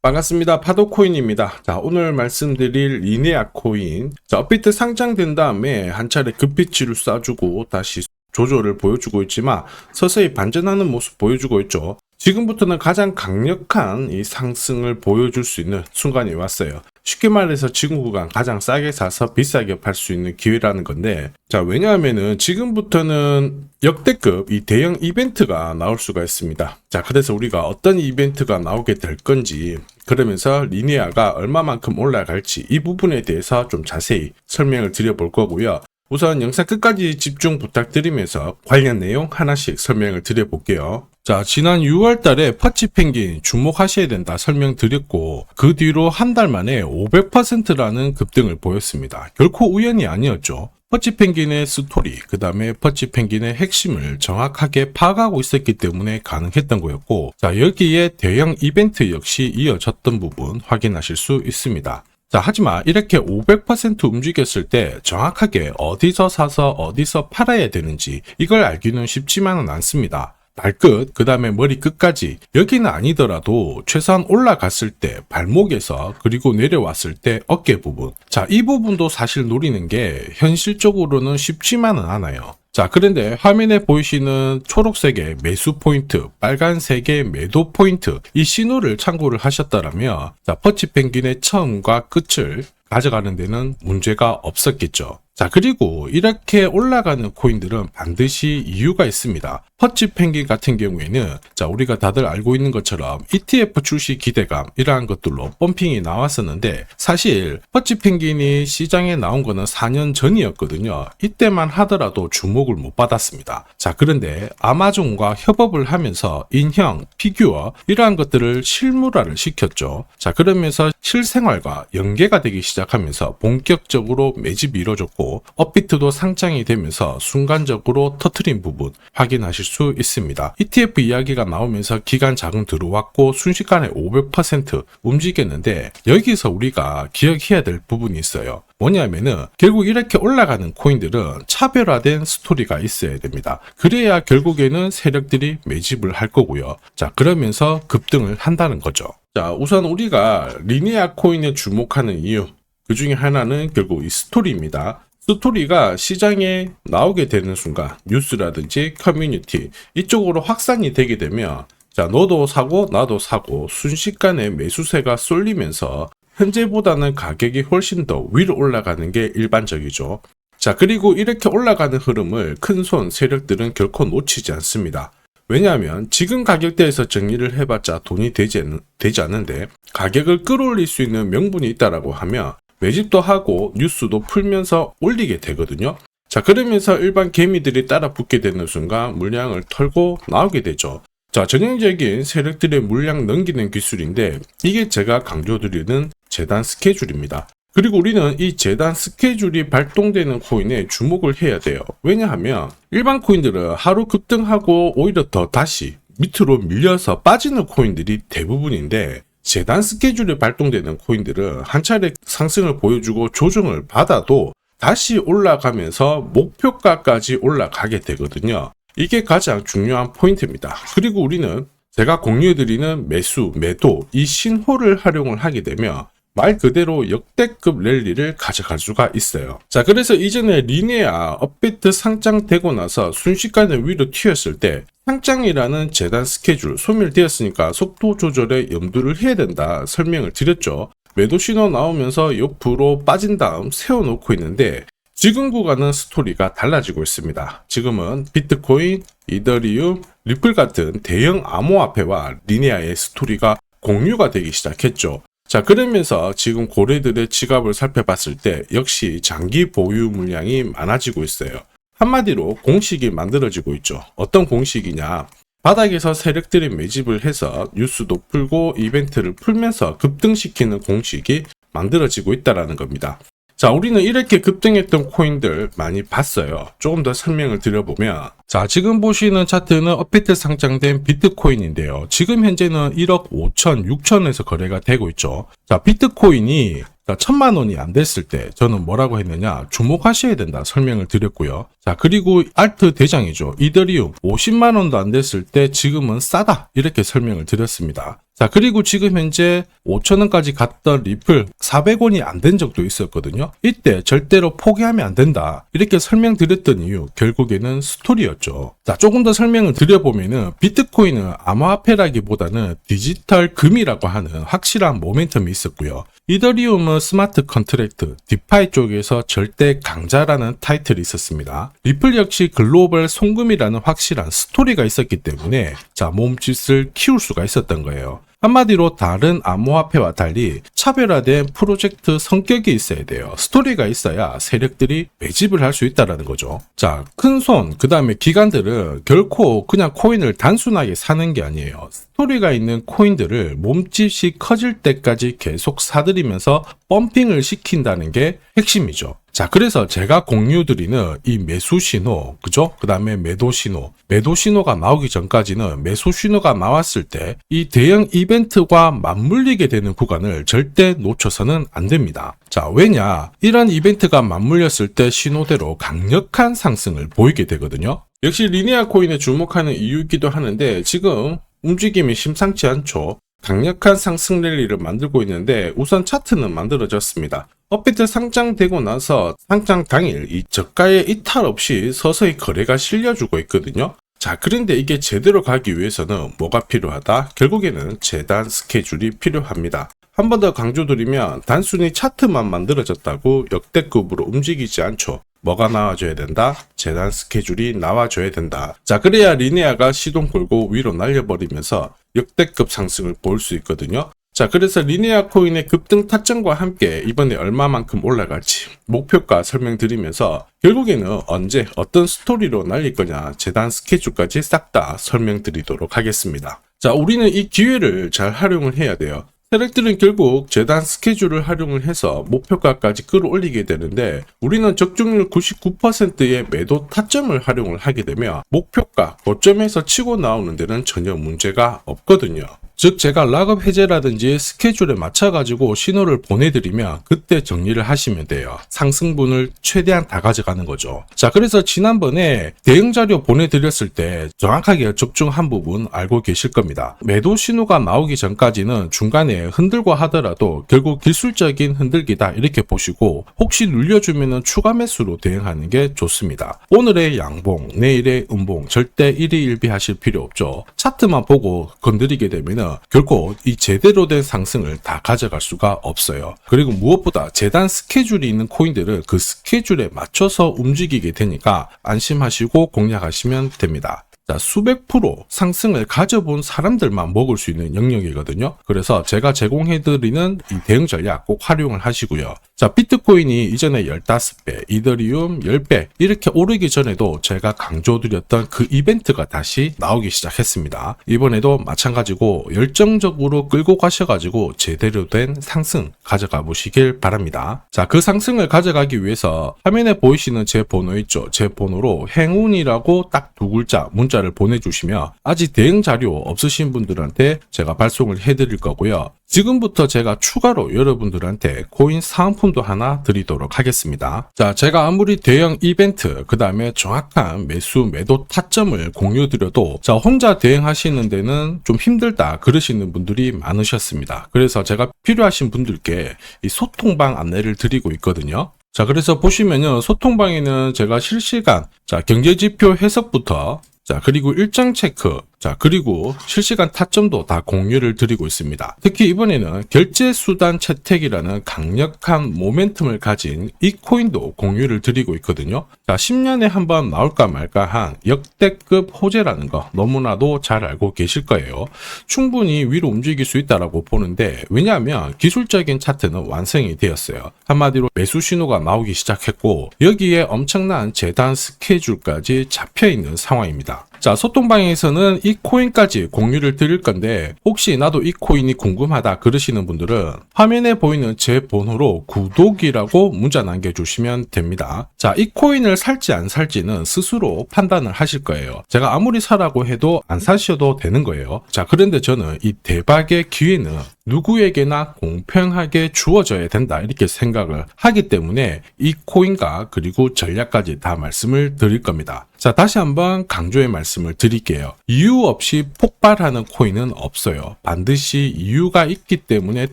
반갑습니다. 파도코인입니다. 자, 오늘 말씀드릴 리네아 코인. 자, 업비트 상장된 다음에 한 차례 급비치를 쏴주고 다시 조절을 보여주고 있지만 서서히 반전하는 모습 보여주고 있죠. 지금부터는 가장 강력한 이 상승을 보여줄 수 있는 순간이 왔어요. 쉽게 말해서 지금 구간 가장 싸게 사서 비싸게 팔 수 있는 기회라는 건데, 자, 왜냐하면은 지금부터는 역대급 이 대형 이벤트가 나올 수가 있습니다. 자, 그래서 우리가 어떤 이벤트가 나오게 될 건지, 그러면서 리네아가 얼마만큼 올라갈지 이 부분에 대해서 좀 자세히 설명을 드려볼 거고요. 우선 영상 끝까지 집중 부탁드리면서 관련 내용 하나씩 설명을 드려볼게요. 자, 지난 6월 달에 퍼치펭귄 주목하셔야 된다 설명드렸고, 그 뒤로 한 달 만에 500%라는 급등을 보였습니다. 결코 우연이 아니었죠. 퍼치펭귄의 스토리, 그 다음에 퍼치펭귄의 핵심을 정확하게 파악하고 있었기 때문에 가능했던 거였고, 자, 여기에 대형 이벤트 역시 이어졌던 부분 확인하실 수 있습니다. 자, 하지만 이렇게 500% 움직였을 때 정확하게 어디서 사서 어디서 팔아야 되는지 이걸 알기는 쉽지만은 않습니다. 발끝, 그 다음에 머리 끝까지, 여기는 아니더라도 최소한 올라갔을 때 발목에서, 그리고 내려왔을 때 어깨 부분, 자, 이 부분도 사실 노리는 게 현실적으로는 쉽지만은 않아요. 자, 그런데 화면에 보이시는 초록색의 매수 포인트, 빨간색의 매도 포인트, 이 신호를 참고를 하셨다면, 자, 퍼치펭귄의 처음과 끝을 가져가는 데는 문제가 없었겠죠. 자, 그리고 이렇게 올라가는 코인들은 반드시 이유가 있습니다. 퍼치펭귄 같은 경우에는, 자, 우리가 다들 알고 있는 것처럼 ETF 출시 기대감 이러한 것들로 펌핑이 나왔었는데, 사실 퍼치펭귄이 시장에 나온 거는 4년 전이었거든요. 이때만 하더라도 주목을 못 받았습니다. 자, 그런데 아마존과 협업을 하면서 인형, 피규어 이러한 것들을 실물화를 시켰죠. 자, 그러면서 실생활과 연계가 되기 시작하면서 본격적으로 매집이 이루어졌고, 업비트도 상장이 되면서 순간적으로 터트린 부분 확인하실 수 있습니다. ETF 이야기가 나오면서 기간 자금 들어왔고 순식간에 500% 움직였는데, 여기서 우리가 기억해야 될 부분이 있어요. 뭐냐면은 결국 이렇게 올라가는 코인들은 차별화된 스토리가 있어야 됩니다. 그래야 결국에는 세력들이 매집을 할 거고요. 자, 그러면서 급등을 한다는 거죠. 자, 우선 우리가 리네아 코인에 주목하는 이유, 그 중에 하나는 결국 이 스토리입니다. 스토리가 시장에 나오게 되는 순간 뉴스라든지 커뮤니티 이쪽으로 확산이 되게 되면, 자, 너도 사고 나도 사고 순식간에 매수세가 쏠리면서 현재보다는 가격이 훨씬 더 위로 올라가는 게 일반적이죠. 자, 그리고 이렇게 올라가는 흐름을 큰손 세력들은 결코 놓치지 않습니다. 왜냐하면 지금 가격대에서 정리를 해봤자 돈이 되지 않는데, 가격을 끌어올릴 수 있는 명분이 있다라고 하면 매집도 하고 뉴스도 풀면서 올리게 되거든요. 자, 그러면서 일반 개미들이 따라 붙게 되는 순간 물량을 털고 나오게 되죠. 자, 전형적인 세력들의 물량 넘기는 기술인데, 이게 제가 강조드리는 재단 스케줄입니다. 그리고 우리는 이 재단 스케줄이 발동되는 코인에 주목을 해야 돼요. 왜냐하면 일반 코인들은 하루 급등하고 오히려 더 다시 밑으로 밀려서 빠지는 코인들이 대부분인데, 재단 스케줄이 발동되는 코인들은 한 차례 상승을 보여주고 조정을 받아도 다시 올라가면서 목표가까지 올라가게 되거든요. 이게 가장 중요한 포인트입니다. 그리고 우리는 제가 공유해드리는 매수, 매도, 이 신호를 활용을 하게 되면 말 그대로 역대급 랠리를 가져갈 수가 있어요. 자, 그래서 이전에 리네아 업비트 상장되고 나서 순식간에 위로 튀었을 때 상장이라는 재단 스케줄 소멸되었으니까 속도 조절에 염두를 해야 된다 설명을 드렸죠. 매도 신호 나오면서 옆으로 빠진 다음 세워놓고 있는데, 지금 구간은 스토리가 달라지고 있습니다. 지금은 비트코인, 이더리움, 리플 같은 대형 암호화폐와 리네아의 스토리가 공유가 되기 시작했죠. 자, 그러면서 지금 고래들의 지갑을 살펴봤을 때 역시 장기 보유 물량이 많아지고 있어요. 한마디로 공식이 만들어지고 있죠. 어떤 공식이냐? 바닥에서 세력들이 매집을 해서 뉴스도 풀고 이벤트를 풀면서 급등시키는 공식이 만들어지고 있다는 겁니다. 자, 우리는 이렇게 급등했던 코인들 많이 봤어요. 조금 더 설명을 드려보면, 자, 지금 보시는 차트는 업비트 상장된 비트코인인데요. 지금 현재는 1억 5천, 6천에서 거래가 되고 있죠. 자, 비트코인이 1,000만 원이 안 됐을 때 저는 뭐라고 했느냐, 주목하셔야 된다 설명을 드렸고요. 자, 그리고 알트 대장이죠. 이더리움 50만 원도 안 됐을 때 지금은 싸다 이렇게 설명을 드렸습니다. 자, 그리고 지금 현재 5,000원까지 갔던 리플 400원이 안 된 적도 있었거든요. 이때 절대로 포기하면 안 된다 이렇게 설명드렸던 이유 결국에는 스토리였죠. 자, 조금 더 설명을 드려보면은 비트코인은 암호화폐라기보다는 디지털 금이라고 하는 확실한 모멘텀이 있었고요. 이더리움은 스마트 컨트랙트, 디파이 쪽에서 절대 강자라는 타이틀이 있었습니다. 리플 역시 글로벌 송금이라는 확실한 스토리가 있었기 때문에 자, 몸짓을 키울 수가 있었던 거예요. 한마디로 다른 암호화폐와 달리 차별화된 프로젝트 성격이 있어야 돼요. 스토리가 있어야 세력들이 매집을 할 수 있다는 거죠. 자, 큰손, 그 다음에 기관들은 결코 그냥 코인을 단순하게 사는 게 아니에요. 스토리가 있는 코인들을 몸집이 커질 때까지 계속 사들이면서 펌핑을 시킨다는 게 핵심이죠. 자, 그래서 제가 공유드리는 이 매수 신호, 그죠? 그 다음에 매도 신호가 나오기 전까지는 매수 신호가 나왔을 때 이 대형 이벤트와 맞물리게 되는 구간을 절대 놓쳐서는 안 됩니다. 자, 왜냐? 이런 이벤트가 맞물렸을 때 신호대로 강력한 상승을 보이게 되거든요. 역시 리니아 코인에 주목하는 이유이기도 하는데 지금 움직임이 심상치 않죠. 강력한 상승 랠리를 만들고 있는데 우선 차트는 만들어졌습니다. 업비트 상장되고 나서 상장 당일 이 저가의 이탈 없이 서서히 거래가 실려주고 있거든요. 자, 그런데 이게 제대로 가기 위해서는 뭐가 필요하다? 결국에는 재단 스케줄이 필요합니다. 한 번 더 강조드리면 단순히 차트만 만들어졌다고 역대급으로 움직이지 않죠. 뭐가 나와줘야 된다? 재단 스케줄이 나와줘야 된다. 자, 그래야 리니아가 시동 걸고 위로 날려버리면서 역대급 상승을 볼 수 있거든요. 자, 그래서 리니아 코인의 급등 타점과 함께 이번에 얼마만큼 올라갈지 목표가 설명드리면서 결국에는 언제 어떤 스토리로 날릴 거냐 재단 스케줄까지 싹 다 설명드리도록 하겠습니다. 자, 우리는 이 기회를 잘 활용을 해야 돼요. 세력들은 결국 재단 스케줄을 활용을 해서 목표가까지 끌어올리게 되는데 우리는 적중률 99%의 매도 타점을 활용을 하게 되면 목표가 고점에서 치고 나오는 데는 전혀 문제가 없거든요. 즉 제가 락업 해제라든지 스케줄에 맞춰가지고 신호를 보내드리면 그때 정리를 하시면 돼요. 상승분을 최대한 다 가져가는 거죠. 자, 그래서 지난번에 대응 자료 보내드렸을 때 정확하게 적중한 부분 알고 계실 겁니다. 매도 신호가 나오기 전까지는 중간에 흔들고 하더라도 결국 기술적인 흔들기다 이렇게 보시고 혹시 눌려주면 추가 매수로 대응하는 게 좋습니다. 오늘의 양봉, 내일의 음봉 절대 일희일비 하실 필요 없죠. 차트만 보고 건드리게 되면 결코 이 제대로 된 상승을 다 가져갈 수가 없어요. 그리고 무엇보다 재단 스케줄이 있는 코인들은 그 스케줄에 맞춰서 움직이게 되니까 안심하시고 공략하시면 됩니다. 자, 수백 프로 상승을 가져본 사람들만 먹을 수 있는 영역이거든요. 그래서 제가 제공해드리는 이 대응 전략 꼭 활용을 하시고요. 자, 비트코인이 이전에 15배, 이더리움 10배 이렇게 오르기 전에도 제가 강조드렸던 그 이벤트가 다시 나오기 시작했습니다. 이번에도 마찬가지고 열정적으로 끌고 가셔가지고 제대로 된 상승 가져가 보시길 바랍니다. 자, 그 상승을 가져가기 위해서 화면에 보이시는 제 번호 있죠. 제 번호로 행운이라고 딱 두 글자 문자를 보내주시면 아직 대응 자료 없으신 분들한테 제가 발송을 해드릴 거고요. 지금부터 제가 추가로 여러분들한테 코인 사은품도 하나 드리도록 하겠습니다. 자, 제가 아무리 대형 이벤트, 그 다음에 정확한 매수, 매도 타점을 공유드려도 자, 혼자 대응하시는 데는 좀 힘들다 그러시는 분들이 많으셨습니다. 그래서 제가 필요하신 분들께 이 소통방 안내를 드리고 있거든요. 자, 그래서 보시면요. 소통방에는 제가 실시간 경제지표 해석부터 그리고 일정 체크, 그리고 실시간 타점도 다 공유를 드리고 있습니다. 특히 이번에는 결제수단 채택이라는 강력한 모멘텀을 가진 이 코인도 공유를 드리고 있거든요. 10년에 한번 나올까 말까 한 역대급 호재라는 거 너무나도 잘 알고 계실 거예요. 충분히 위로 움직일 수 있다고 보는데 왜냐하면 기술적인 차트는 완성이 되었어요. 한마디로 매수 신호가 나오기 시작했고 여기에 엄청난 재단 스케줄까지 잡혀있는 상황입니다. 자, 소통방에서는 이 코인까지 공유를 드릴 건데 혹시 나도 이 코인이 궁금하다 그러시는 분들은 화면에 보이는 제 번호로 구독이라고 문자 남겨주시면 됩니다. 자, 이 코인을 살지 안 살지는 스스로 판단을 하실 거예요. 제가 아무리 사라고 해도 안 사셔도 되는 거예요. 자, 그런데 저는 이 대박의 기회는 누구에게나 공평하게 주어져야 된다 이렇게 생각을 하기 때문에 이 코인과 그리고 전략까지 다 말씀을 드릴 겁니다. 자, 다시 한번 강조의 말씀을 드릴게요. 이유 없이 폭발하는 코인은 없어요. 반드시 이유가 있기 때문에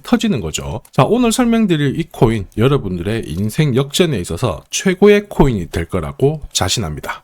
터지는 거죠. 자, 오늘 설명드릴 이 코인 여러분들의 인생 역전에 있어서 최고의 코인이 될 거라고 자신합니다.